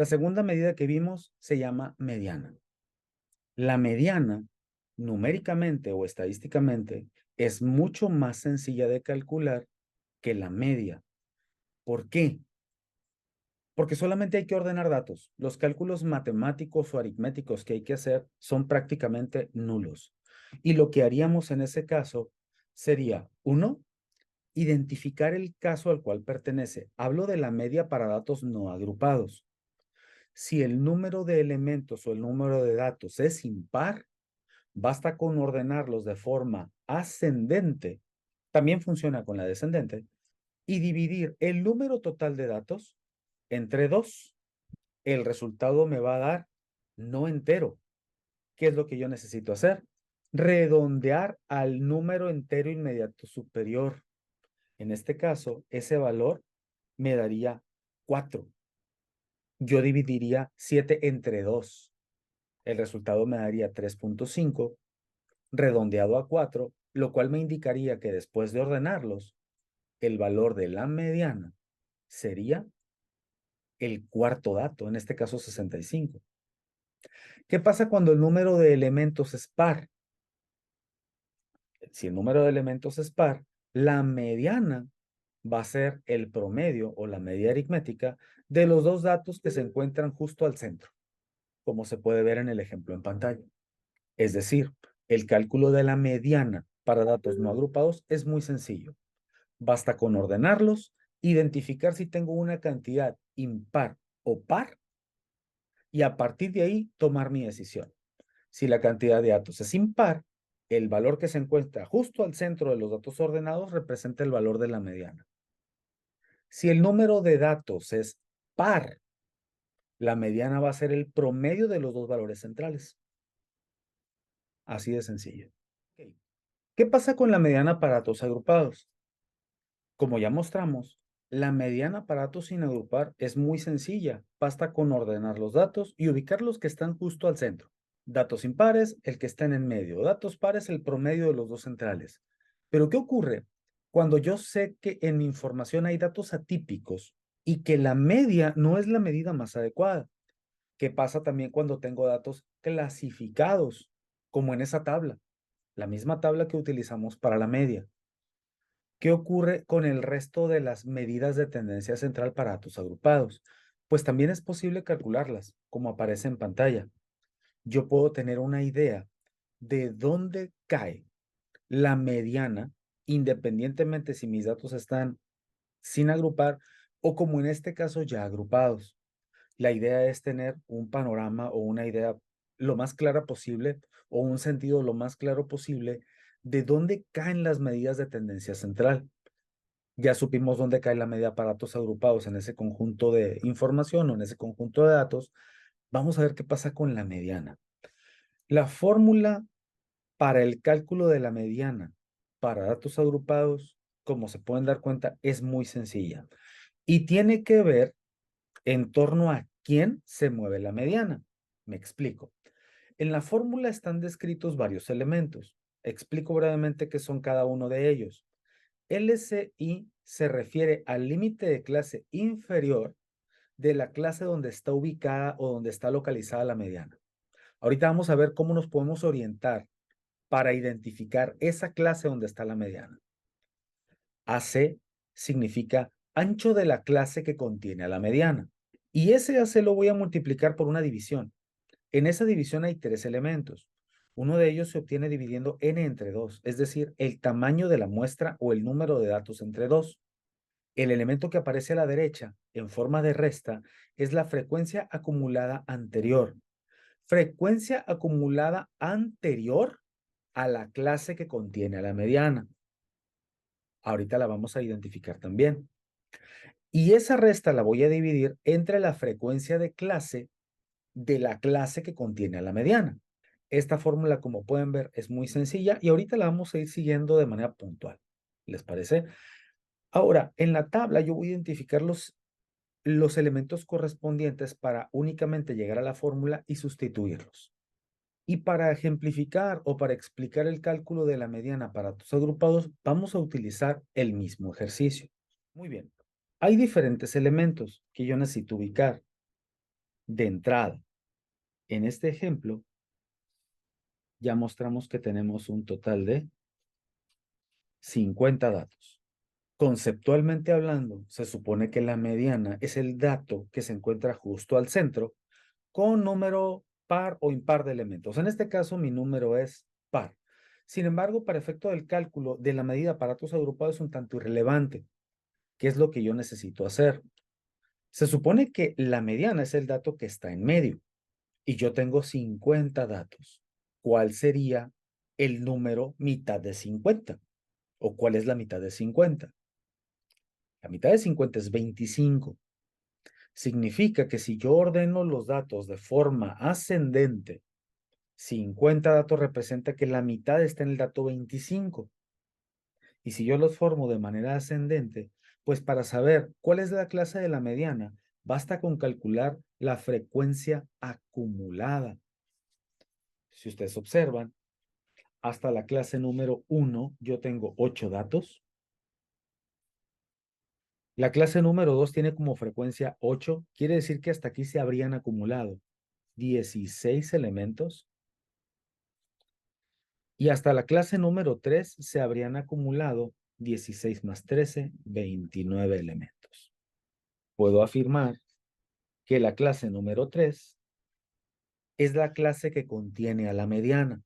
La segunda medida que vimos se llama mediana. La mediana, numéricamente o estadísticamente, es mucho más sencilla de calcular que la media. ¿Por qué? Porque solamente hay que ordenar datos. Los cálculos matemáticos o aritméticos que hay que hacer son prácticamente nulos. Y lo que haríamos en ese caso sería, uno, identificar el caso al cual pertenece. Hablo de la media para datos no agrupados. Si el número de elementos o el número de datos es impar, basta con ordenarlos de forma ascendente, también funciona con la descendente, y dividir el número total de datos entre 2. El resultado me va a dar no entero. ¿Qué es lo que yo necesito hacer? Redondear al número entero inmediato superior. En este caso, ese valor me daría 4. Yo dividiría 7 entre 2. El resultado me daría 3.5 redondeado a 4, lo cual me indicaría que después de ordenarlos, el valor de la mediana sería el cuarto dato, en este caso 65. ¿Qué pasa cuando el número de elementos es par? Si el número de elementos es par, la mediana va a ser el promedio o la media aritmética de los dos datos que se encuentran justo al centro, como se puede ver en el ejemplo en pantalla. Es decir, el cálculo de la mediana para datos no agrupados es muy sencillo. Basta con ordenarlos, identificar si tengo una cantidad impar o par y a partir de ahí tomar mi decisión. Si la cantidad de datos es impar, el valor que se encuentra justo al centro de los datos ordenados representa el valor de la mediana. Si el número de datos es par, la mediana va a ser el promedio de los dos valores centrales. Así de sencillo. Ok. ¿Qué pasa con la mediana para datos agrupados? Como ya mostramos, la mediana para datos sin agrupar es muy sencilla. Basta con ordenar los datos y ubicar los que están justo al centro. Datos impares, el que está en medio. Datos pares, el promedio de los dos centrales. Pero ¿qué ocurre cuando yo sé que en mi información hay datos atípicos y que la media no es la medida más adecuada? ¿Qué pasa también cuando tengo datos clasificados, como en esa tabla? La misma tabla que utilizamos para la media. ¿Qué ocurre con el resto de las medidas de tendencia central para datos agrupados? Pues también es posible calcularlas, como aparece en pantalla. Yo puedo tener una idea de dónde cae la mediana, independientemente si mis datos están sin agrupar o como en este caso ya agrupados. La idea es tener un panorama o una idea lo más clara posible o un sentido lo más claro posible de dónde caen las medidas de tendencia central. Ya supimos dónde cae la media para datos agrupados en ese conjunto de información o en ese conjunto de datos. Vamos a ver qué pasa con la mediana. La fórmula para el cálculo de la mediana para datos agrupados, como se pueden dar cuenta, es muy sencilla y tiene que ver en torno a quién se mueve la mediana. Me explico. En la fórmula están descritos varios elementos. Explico brevemente qué son cada uno de ellos. LCI se refiere al límite de clase inferior de la clase donde está ubicada o donde está localizada la mediana. Ahorita vamos a ver cómo nos podemos orientar para identificar esa clase donde está la mediana. AC significa ancho de la clase que contiene a la mediana. Y ese AC lo voy a multiplicar por una división. En esa división hay 3 elementos. Uno de ellos se obtiene dividiendo n entre 2, es decir, el tamaño de la muestra o el número de datos entre 2. El elemento que aparece a la derecha en forma de resta es la frecuencia acumulada anterior. Frecuencia acumulada anterior a la clase que contiene a la mediana. Ahorita la vamos a identificar también. Y esa resta la voy a dividir entre la frecuencia de clase de la clase que contiene a la mediana. Esta fórmula, como pueden ver, es muy sencilla y ahorita la vamos a ir siguiendo de manera puntual. ¿Les parece? Ahora, en la tabla yo voy a identificar los elementos correspondientes para únicamente llegar a la fórmula y sustituirlos. Y para ejemplificar o para explicar el cálculo de la mediana para datos agrupados, vamos a utilizar el mismo ejercicio. Muy bien. Hay diferentes elementos que yo necesito ubicar. De entrada, en este ejemplo, ya mostramos que tenemos un total de 50 datos. Conceptualmente hablando, se supone que la mediana es el dato que se encuentra justo al centro con número par o impar de elementos. En este caso, mi número es par. Sin embargo, para efecto del cálculo de la medida para datos agrupados es un tanto irrelevante. ¿Qué es lo que yo necesito hacer? Se supone que la mediana es el dato que está en medio y yo tengo 50 datos. ¿Cuál sería el número mitad de 50? ¿O cuál es la mitad de 50? La mitad de 50 es 25. Significa que si yo ordeno los datos de forma ascendente, 50 datos representa que la mitad está en el dato 25. Y si yo los formo de manera ascendente, pues para saber cuál es la clase de la mediana, basta con calcular la frecuencia acumulada. Si ustedes observan, hasta la clase número 1 yo tengo 8 datos. La clase número 2 tiene como frecuencia 8. Quiere decir que hasta aquí se habrían acumulado 16 elementos. Y hasta la clase número 3 se habrían acumulado 16 más 13, 29 elementos. Puedo afirmar que la clase número 3 es la clase que contiene a la mediana.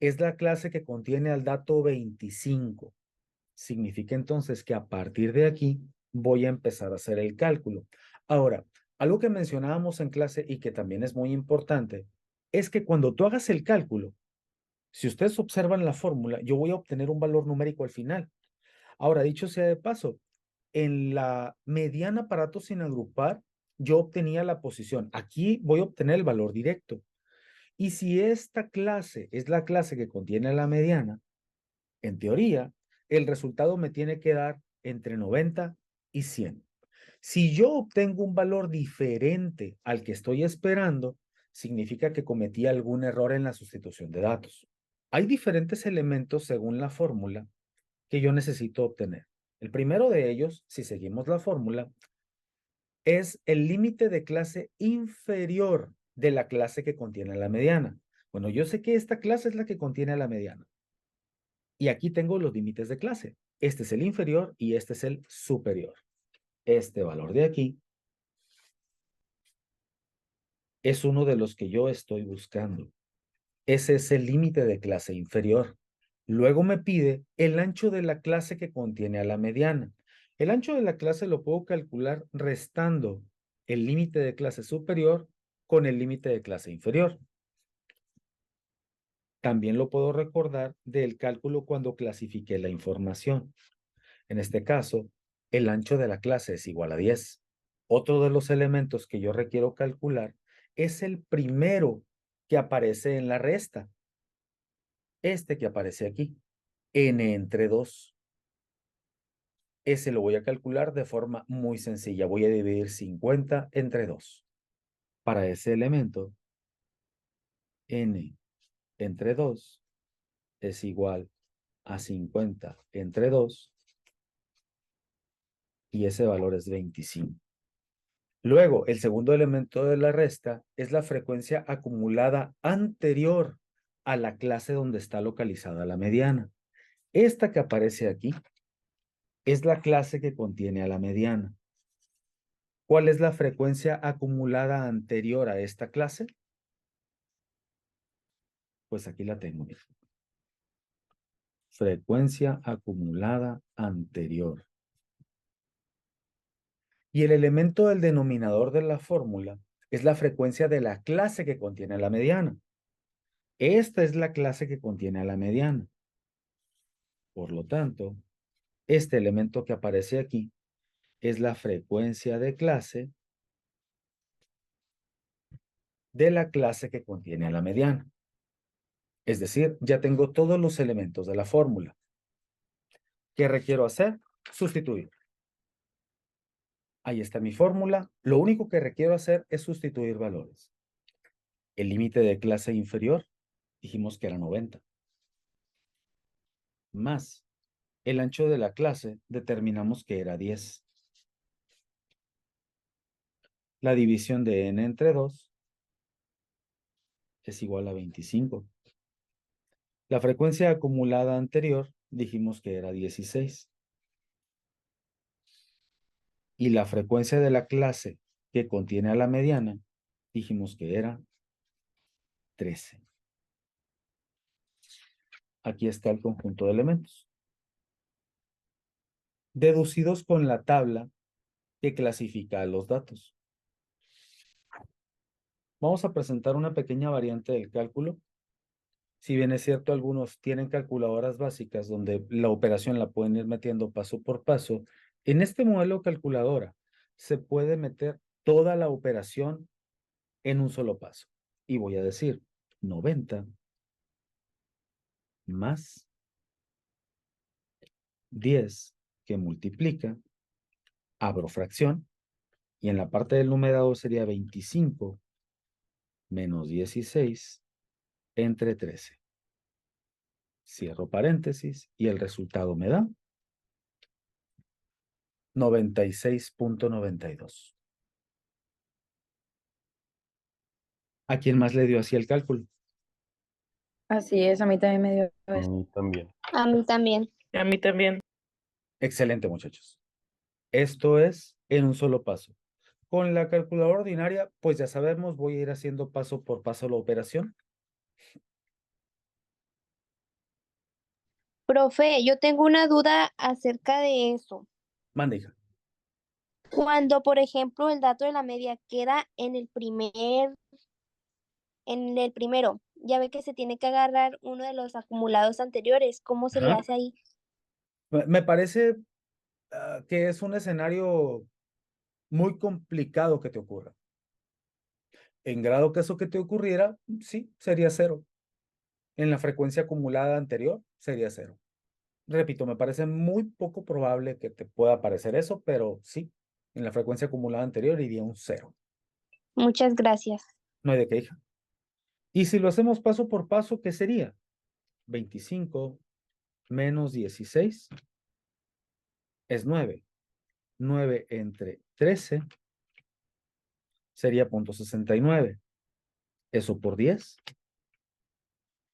Es la clase que contiene al dato 25. Significa entonces que a partir de aquí voy a empezar a hacer el cálculo. Ahora, algo que mencionábamos en clase y que también es muy importante es que cuando tú hagas el cálculo, si ustedes observan la fórmula, yo voy a obtener un valor numérico al final. Ahora, dicho sea de paso, en la mediana para datos sin agrupar, yo obtenía la posición. Aquí voy a obtener el valor directo. Y si esta clase es la clase que contiene la mediana, en teoría, el resultado me tiene que dar entre 90 y 100. Si yo obtengo un valor diferente al que estoy esperando, significa que cometí algún error en la sustitución de datos. Hay diferentes elementos según la fórmula que yo necesito obtener. El primero de ellos, si seguimos la fórmula, es el límite de clase inferior de la clase que contiene la mediana. Bueno, yo sé que esta clase es la que contiene la mediana. Y aquí tengo los límites de clase. Este es el inferior y este es el superior. Este valor de aquí es uno de los que yo estoy buscando. Ese es el límite de clase inferior. Luego me pide el ancho de la clase que contiene a la mediana. El ancho de la clase lo puedo calcular restando el límite de clase superior con el límite de clase inferior. También lo puedo recordar del cálculo cuando clasifiqué la información. En este caso, el ancho de la clase es igual a 10. Otro de los elementos que yo requiero calcular es el primero que aparece en la resta. Este que aparece aquí, n entre 2. Ese lo voy a calcular de forma muy sencilla. Voy a dividir 50 entre 2. Para ese elemento, n entre 2 es igual a 50 entre 2 y ese valor es 25. Luego, el segundo elemento de la resta es la frecuencia acumulada anterior a la clase donde está localizada la mediana. Esta que aparece aquí es la clase que contiene a la mediana. ¿Cuál es la frecuencia acumulada anterior a esta clase? Pues aquí la tengo. Frecuencia acumulada anterior. Y el elemento del denominador de la fórmula es la frecuencia de la clase que contiene a la mediana. Esta es la clase que contiene a la mediana. Por lo tanto, este elemento que aparece aquí es la frecuencia de clase de la clase que contiene a la mediana. Es decir, ya tengo todos los elementos de la fórmula. ¿Qué requiero hacer? Sustituir. Ahí está mi fórmula. Lo único que requiero hacer es sustituir valores. El límite de clase inferior, dijimos que era 90. Más el ancho de la clase, determinamos que era 10. La división de n entre 2 es igual a 25. La frecuencia acumulada anterior dijimos que era 16. Y la frecuencia de la clase que contiene a la mediana dijimos que era 13. Aquí está el conjunto de elementos. Deducidos con la tabla que clasifica a los datos. Vamos a presentar una pequeña variante del cálculo. Si bien es cierto, algunos tienen calculadoras básicas donde la operación la pueden ir metiendo paso por paso, en este modelo calculadora se puede meter toda la operación en un solo paso. Y voy a decir 90 más 10 que multiplica, abro fracción, y en la parte del numerador sería 25 menos 16 entre 13. Cierro paréntesis y el resultado me da 96.92. ¿A quién más le dio así el cálculo? Así es, a mí también me dio A eso. mí también. A mí también. A mí también. Excelente, muchachos. Esto es en un solo paso. Con la calculadora ordinaria, pues ya sabemos, voy a ir haciendo paso por paso la operación. Profe, yo tengo una duda acerca de eso. Mande, hija. Cuando, por ejemplo, el dato de la media queda en el primero, ya ve que se tiene que agarrar uno de los acumulados anteriores. ¿Cómo se le Ajá. hace ahí? Me parece que es un escenario muy complicado que te ocurra. En grado que eso que te ocurriera, sí, sería 0. En la frecuencia acumulada anterior, sería 0. Repito, me parece muy poco probable que te pueda parecer eso, pero sí, en la frecuencia acumulada anterior iría un 0. Muchas gracias. No hay de qué, hija. Y si lo hacemos paso por paso, ¿qué sería? 25 menos 16 es 9. 9 entre 13 sería 0.69. Eso por 10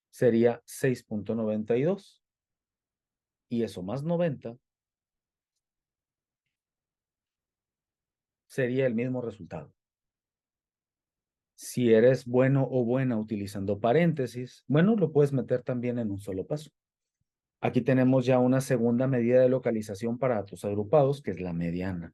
sería 6.92. Y eso más 90 sería el mismo resultado. Si eres bueno o buena utilizando paréntesis, bueno, lo puedes meter también en un solo paso. Aquí tenemos ya una segunda medida de localización para datos agrupados, que es la mediana.